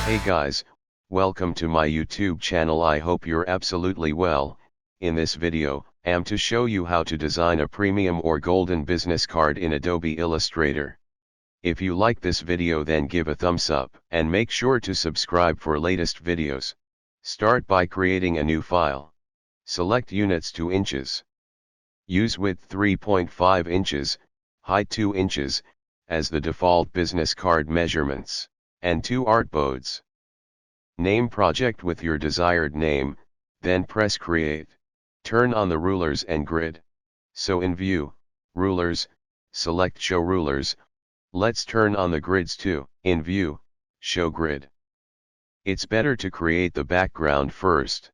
Hey guys, welcome to my YouTube channel. I hope you're absolutely well. In this video, I'm to show you how to design a premium or golden business card in Adobe Illustrator. If you like this video, then give a thumbs up and make sure to subscribe for latest videos. Start by creating a new file. Select units 2 inches. Use width 3.5 inches, height 2 inches, as the default business card measurements, and 2 artboards. Name project with your desired name, then press create. Turn on the rulers and grid. So in view, rulers, select show rulers. Let's turn on the grids too. In view, show grid. It's better to create the background first.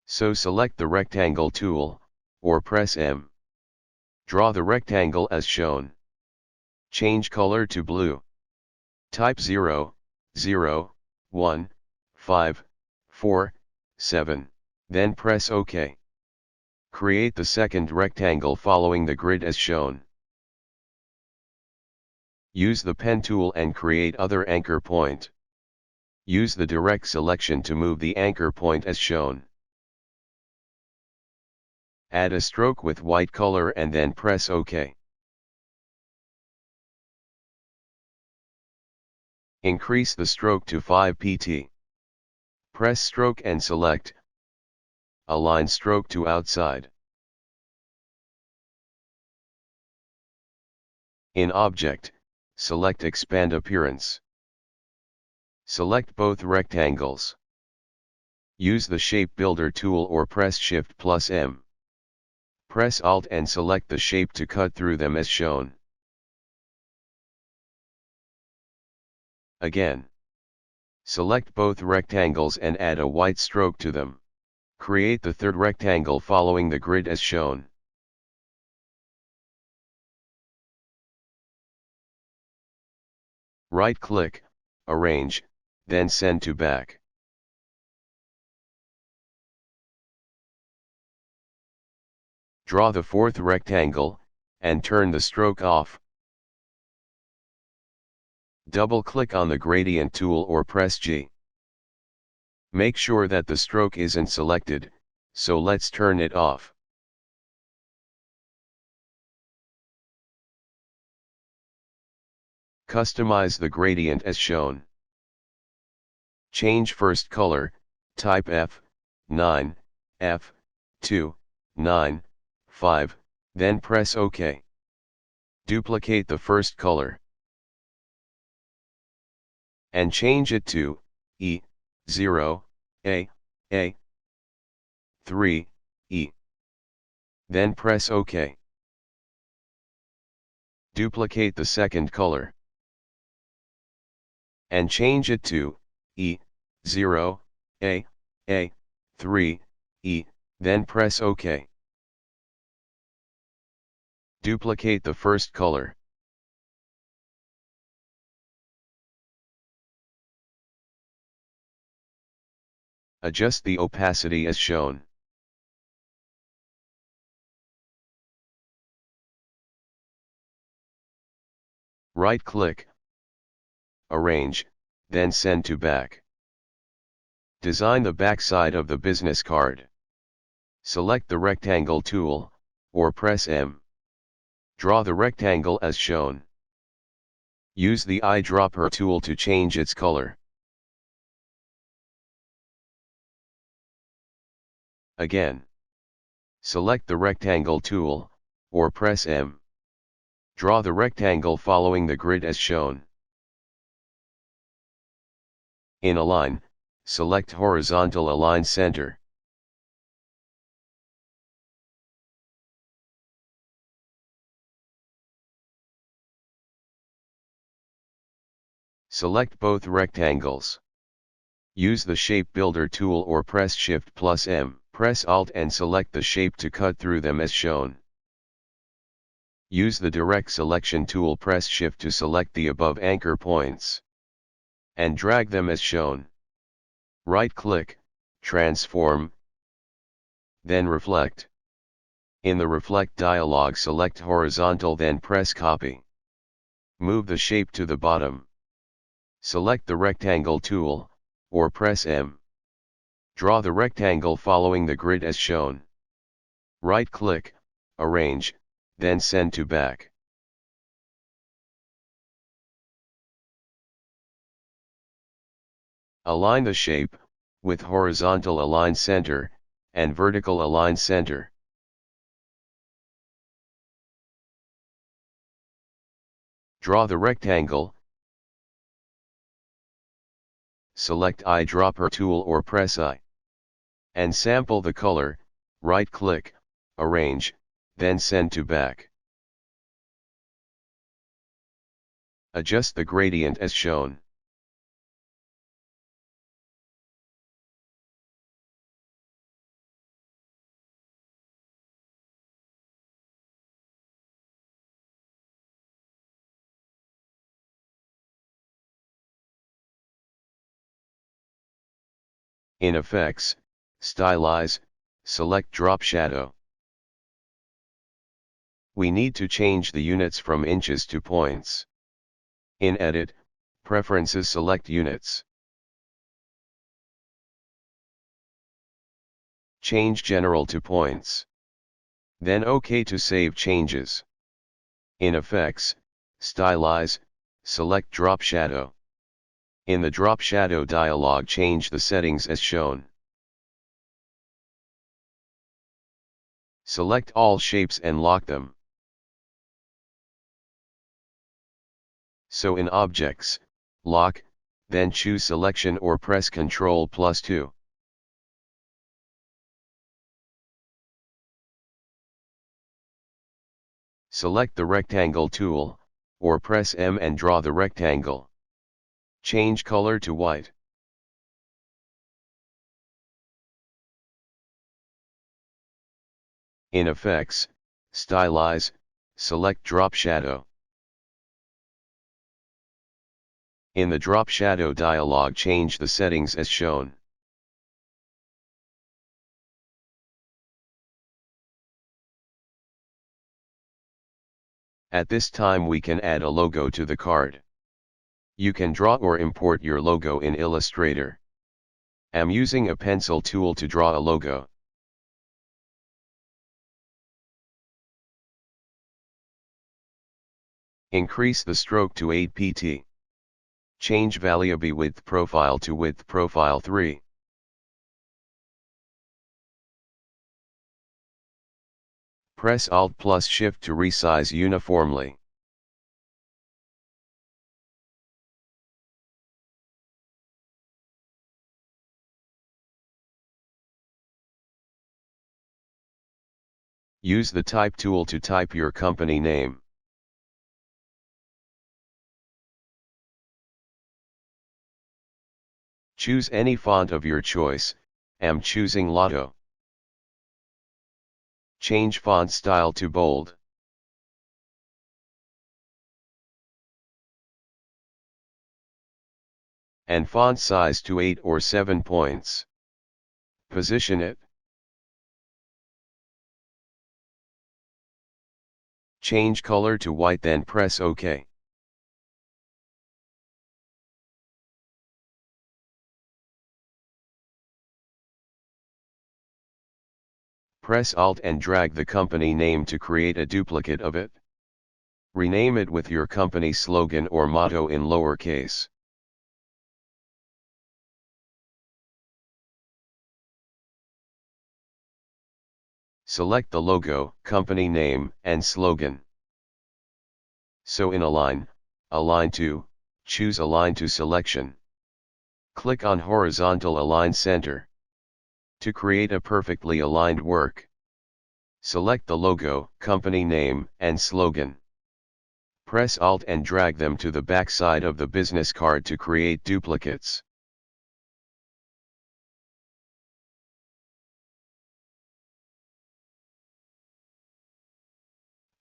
So select the rectangle tool, or press M. Draw the rectangle as shown. Change color to blue. Type 0, 0, 1, 5, 4, 7, then press OK. Create the second rectangle following the grid as shown. Use the pen tool and create other anchor point. Use the direct selection to move the anchor point as shown. Add a stroke with white color and then press OK. Increase the stroke to 5 pt. Press stroke and select Align stroke to outside. In Object, select Expand Appearance. Select both rectangles. Use the Shape Builder tool or press Shift plus M. Press Alt and select the shape to cut through them as shown. Again. Select both rectangles and add a white stroke to them. Create the third rectangle following the grid as shown. Right-click, Arrange, then Send to Back. Draw the fourth rectangle, and turn the stroke off. Double-click on the Gradient tool or press G. Make sure that the stroke isn't selected, so let's turn it off. Customize the gradient as shown. Change first color, type F9, F2, 9, 5, then press OK. Duplicate the first color and change it to E0, A, 3, E. Then press OK. Duplicate the second color and change it to E0, A, 3, E, then press OK. Duplicate the first color. Adjust the opacity as shown. Right-click, Arrange, then Send to Back. Design the backside of the business card. Select the Rectangle tool, or press M. Draw the rectangle as shown. Use the eyedropper tool to change its color. Again. Select the Rectangle tool, or press M. Draw the rectangle following the grid as shown. In Align, select Horizontal Align Center. Select both rectangles. Use the Shape Builder tool or press Shift plus M. Press Alt and select the shape to cut through them as shown. Use the Direct Selection tool, press Shift to select the above anchor points. And drag them as shown. Right-click, Transform. Then Reflect. In the Reflect dialog, select horizontal, then press Copy. Move the shape to the bottom. Select the rectangle tool, or press M. Draw the rectangle following the grid as shown. Right-click, Arrange, then Send to Back. Align the shape, with horizontal align center, and vertical align center. Draw the rectangle. Select eyedropper tool or press I. And sample the color, right-click, Arrange, then Send to Back. Adjust the gradient as shown. In Effects, Stylize, select Drop Shadow. We need to change the units from inches to points. In Edit, Preferences, select Units. Change General to Points. Then OK to save changes. In Effects, Stylize, select Drop Shadow. In the Drop Shadow dialog, change the settings as shown. Select all shapes and lock them. So in Objects, Lock, then choose Selection or press Ctrl+2. Select the Rectangle tool, or press M and draw the rectangle. Change color to white. In Effects, Stylize, select Drop Shadow. In the Drop Shadow dialog, change the settings as shown. At this time we can add a logo to the card. You can draw or import your logo in Illustrator. I'm using a pencil tool to draw a logo. Increase the stroke to 8 pt. Change variable width profile to width profile 3. Press Alt plus Shift to resize uniformly. Use the Type tool to type your company name. Choose any font of your choice. I'm choosing Lotto. Change font style to bold. And font size to 8 or 7 points. Position it. Change color to white, then press OK. Press Alt and drag the company name to create a duplicate of it. Rename it with your company slogan or motto in lowercase. Select the logo, company name, and slogan. So in Align, Align to, choose Align to selection. Click on Horizontal Align Center. To create a perfectly aligned work, select the logo, company name, and slogan. Press Alt and drag them to the back side of the business card to create duplicates.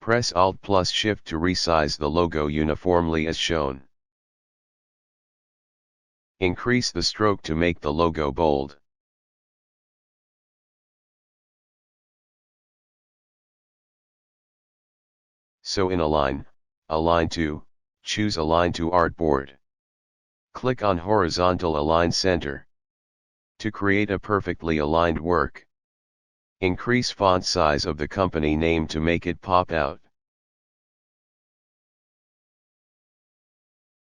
Press Alt plus Shift to resize the logo uniformly as shown. Increase the stroke to make the logo bold. So in Align to, choose Align to Artboard. Click on Horizontal Align Center. To create a perfectly aligned work, increase font size of the company name to make it pop out.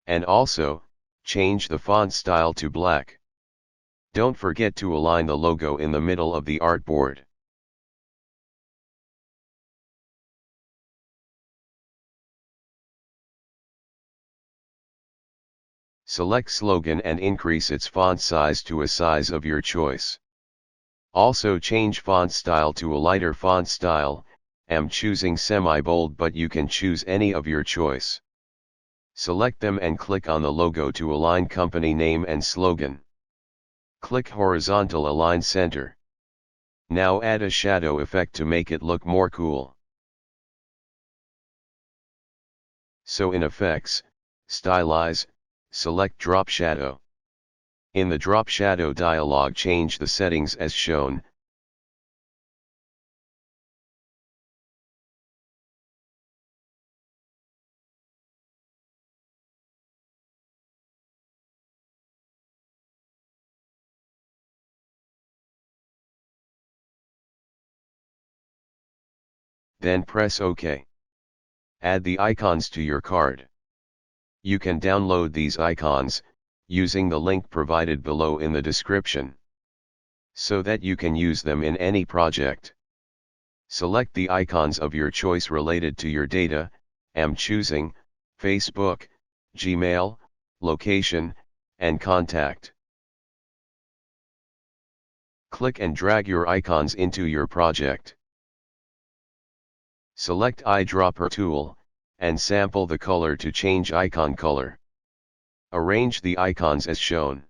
And also, change the font style to black. Don't forget to align the logo in the middle of the artboard. Select slogan and increase its font size to a size of your choice. Also change font style to a lighter font style. I'm choosing semi-bold, but you can choose any of your choice. Select them and click on the logo to align company name and slogan. Click Horizontal Align Center. Now add a shadow effect to make it look more cool. So in Effects, Stylize, select Drop Shadow. In the Drop Shadow dialog, change the settings as shown. Then press OK. Add the icons to your card. You can download these icons, using the link provided below in the description, so that you can use them in any project. Select the icons of your choice related to your data. I'm choosing Facebook, Gmail, location, and contact. Click and drag your icons into your project. Select Eyedropper tool, and sample the color to change icon color. Arrange the icons as shown.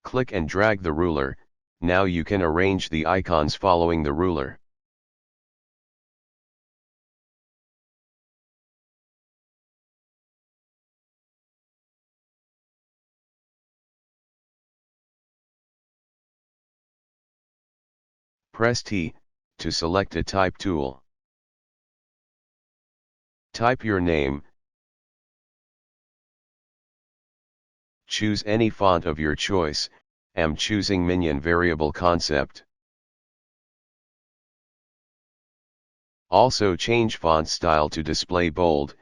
Click and drag the ruler. Now you can arrange the icons following the ruler. Press T, to select a type tool. Type your name. Choose any font of your choice. I'm choosing Minion Variable Concept. Also change font style to display bold.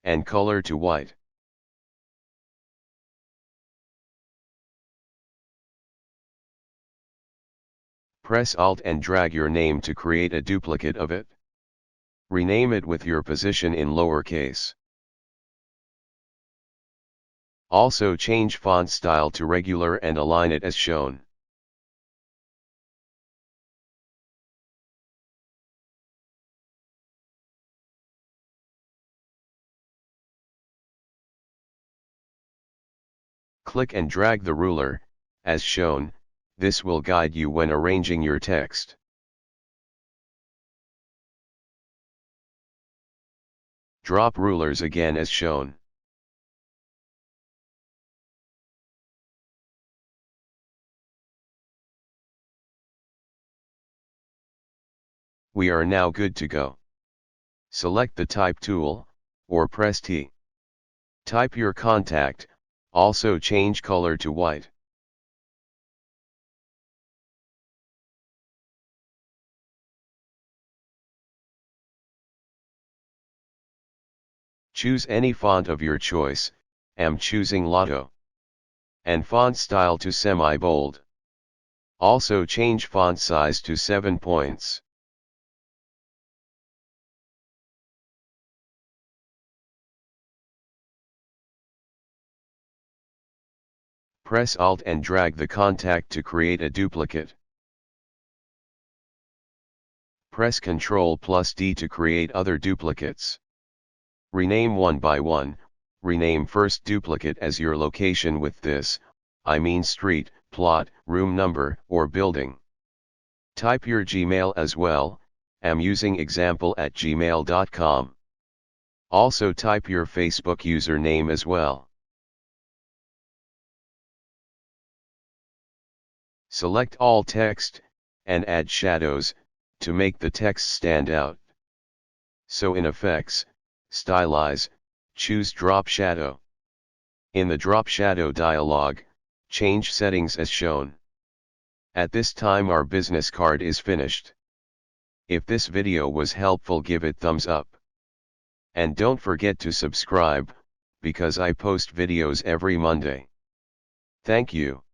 And color to white. Press Alt and drag your name to create a duplicate of it. Rename it with your position in lowercase. Also change font style to regular and align it as shown. Click and drag the ruler, as shown. This will guide you when arranging your text. Drop rulers again as shown. We are now good to go. Select the Type tool, or press T. Type your contact, also change color to white. Choose any font of your choice. I'm choosing Lotto. And font style to semi-bold. Also change font size to 7 points. Press Alt and drag the contact to create a duplicate. Press Ctrl+D to create other duplicates. Rename one by one. Rename first duplicate as your location with this, I mean street, plot, room number, or building. Type your Gmail as well. I'm using example@gmail.com. Also type your Facebook username as well. Select all text, and add shadows, to make the text stand out. So in Effects, Stylize, choose Drop Shadow. In the Drop Shadow dialog, change settings as shown. At this time our business card is finished. If this video was helpful, give it thumbs up. And don't forget to subscribe, because I post videos every Monday. Thank you.